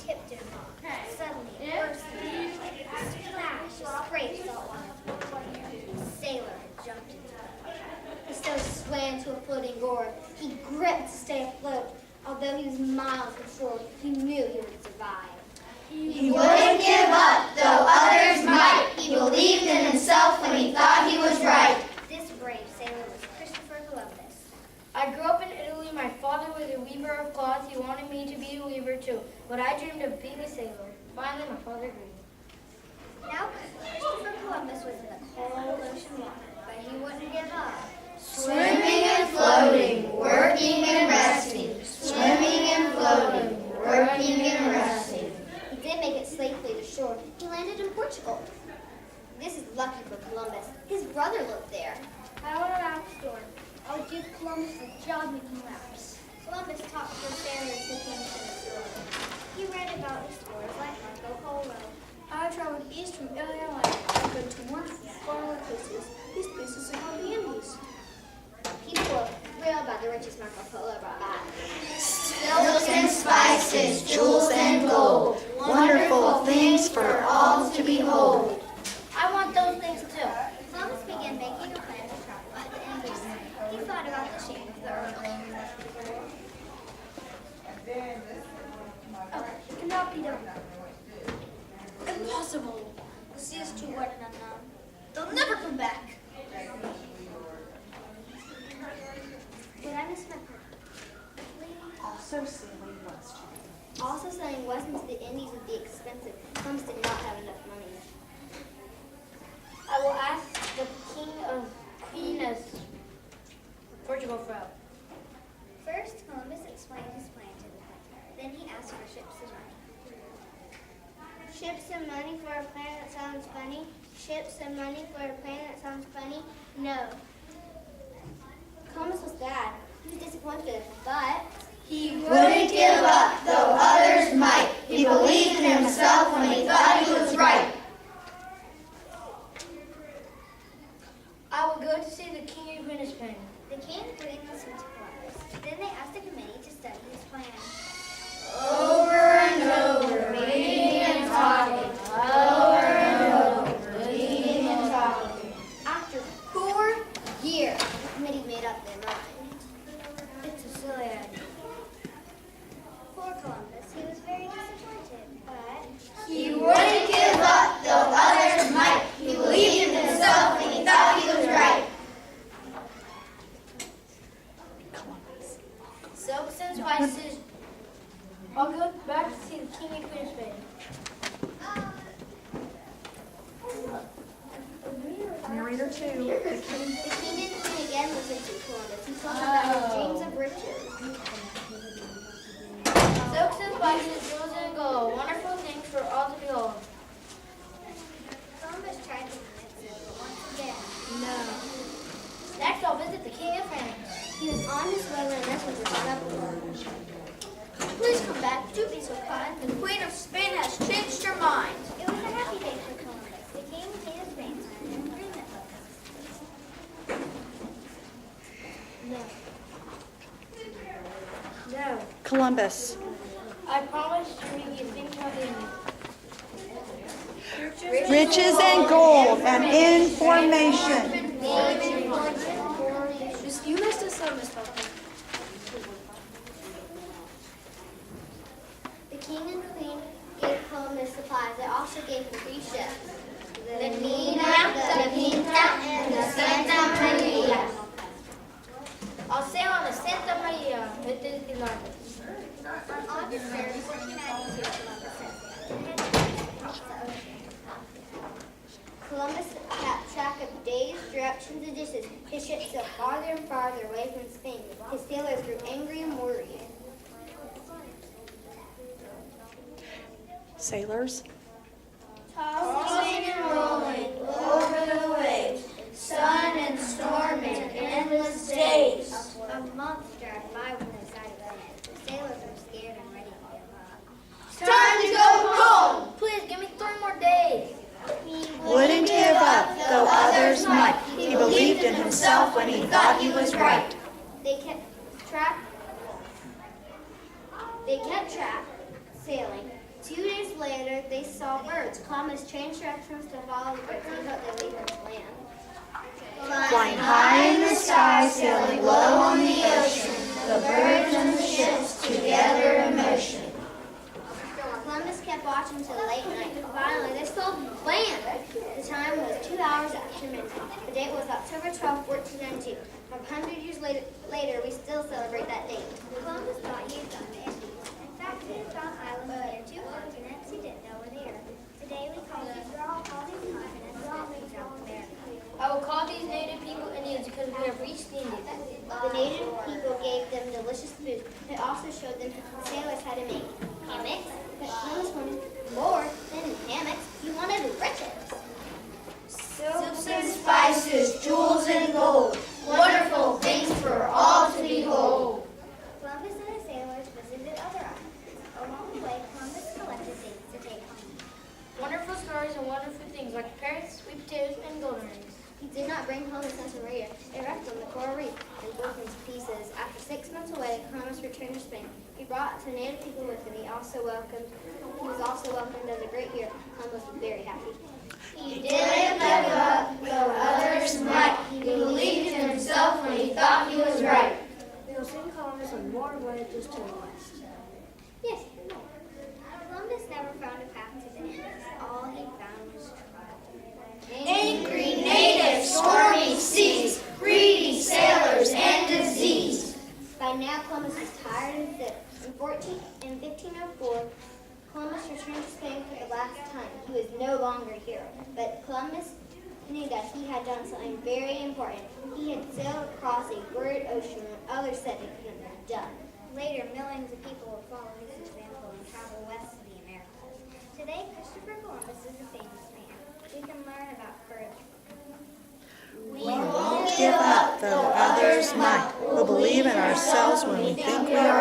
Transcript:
tipped him off. Suddenly, it burst in a splash, a spray of salt water. The sailor had jumped into it. The stove swam to a floating gourd. He gripped to stay afloat. Although he was miles from shore, he knew he would survive. He wouldn't give up, though others might. He believed in himself when he thought he was right. This brave sailor was Christopher Columbus. I grew up in Italy. My father was a weaver of cloth. He wanted me to be a weaver too, but I dreamed of being a sailor. Finally, my father agreed. Now, Christopher Columbus was in the cold ocean water, but he wouldn't give up. Swimming and floating, working and resting. Swimming and floating, working and resting. He did make it safely to shore. He landed in Portugal. This is lucky for Columbus. His brother lived there. I want a rap store. I'll give Columbus a job making raps. Columbus talked to sailors who came to the store. He read about explorers like Marco Polo. I traveled east from Italy. I've been to more foreign places. These places are called the Indies. People were thrilled by the riches Marco Polo brought back. Silks and spices, jewels and gold. Wonderful things for all to behold. I want those things too. Columbus began making a plan to travel to the Indies. He thought about the shape of the earth. It cannot be done. Impossible. The sea is too wide and unknown. They'll never come back. Did I miss my part? Also sailing west. Also sailing west into the Indies would be expensive. Columbus did not have enough money. I will ask the Queen of Portugal for help. First, Columbus explained his plan to the Queen. Then he asked for ships and money. Ships and money for a plan that sounds funny? Ships and money for a plan that sounds funny? No. Columbus was sad. He was disappointed, but He wouldn't give up, though others might. He believed in himself when he thought he was right. I will go to see the King and Queen of Spain. the king and queen listened to Columbus. Then they asked the committee to study his plan. Over and over, reading and talking. Over and over, reading and talking. After 4 years, the committee made up their mind. It's a silly idea. Poor Columbus, he was very disappointed, but He wouldn't give up, though others might. He believed in himself when he thought he was right. Silks and spices. I'll go back to see the King and Queen of Spain. Narrator 2. the king and queen again listened to Columbus. He told them about his dreams of riches. Silks and spices, jewels and gold, wonderful things for all to behold. Columbus tried to convince him, but once again, No. Next, I'll visit the King of France. he was on his way when a messenger brought up with him. Please come back. Do be so kind. The Queen of Spain has changed her mind. It was a happy day for Columbus. The king and queen of Spain signed an agreement with us. No. Columbus. I promise to bring you things from the Indies. Riches and gold and information. You missed us some, Miss Peplin. The king and queen gave Columbus supplies. They also gave him 3 ships. The Nina, the Pinta, and the Santa Maria. I'll sail on the Santa Maria. It is the largest. On August 3rd, 1492, Columbus set sail across the ocean. Columbus kept track of days, directions, and dishes. His ship sailed farther and farther away from Spain. His sailors grew angry and worried. Sailors. Tossing and rolling over the waves, sun and storm and endless days. A month dragged by when they sighted land. The sailors were scared and ready to give up. It's time to go home. Please give me 3 more days. Wouldn't give up, though others might. He believed in himself when he thought he was right. They kept track, sailing 2 days later, they saw birds. Columbus changed directions to follow the birds. He hoped they'd lead him to land. Flying high in the sky, sailing low on the ocean, the birds and the ships together in motion. Columbus kept watching until late night. Finally, they saw land. The time was 2 hours after midnight. The date was October 12, 1492. 100 years later, we still celebrate that date. Columbus thought he had found the Indies. In fact, he had found islands near 2 continents he didn't know were there. Today we call these continents South America. I will call these native people Indians because we have reached the Indies. The native people gave them delicious food. They also showed them sailors how to make hammocks. But Columbus wanted more than hammocks. He wanted riches. Silks and spices, jewels and gold, wonderful things for all to behold. Columbus and his sailors visited other islands. Along the way, Columbus collected things to take home. Wonderful stories and wonderful things like parrots, sweet potatoes, and golden rings. He did not bring home the Santa Maria. It wrecked on the coral reef and broke into pieces. After 6 months away, Columbus returned to Spain. He brought some native people with him. He was also welcomed as a great hero. Columbus was very happy. He didn't give up, though others might. He believed in himself when he thought he was right. We will send Columbus on more voyages to the west. Yes. Columbus never found a path to the Indies. All he found was trouble. Angry natives, stormy seas, greedy sailors, and disease. By now, Columbus was tired of this. In 1504, Columbus returned to Spain for the last time. He was no longer a hero, but Columbus knew that he had done something very important. He had sailed across a great ocean when others said they couldn't have done. Later, millions of people would follow his example and travel west to the Americas. Today, Christopher Columbus is a famous man. We can learn about courage from him. We won't give up, though others might. We'll believe in ourselves when we think we are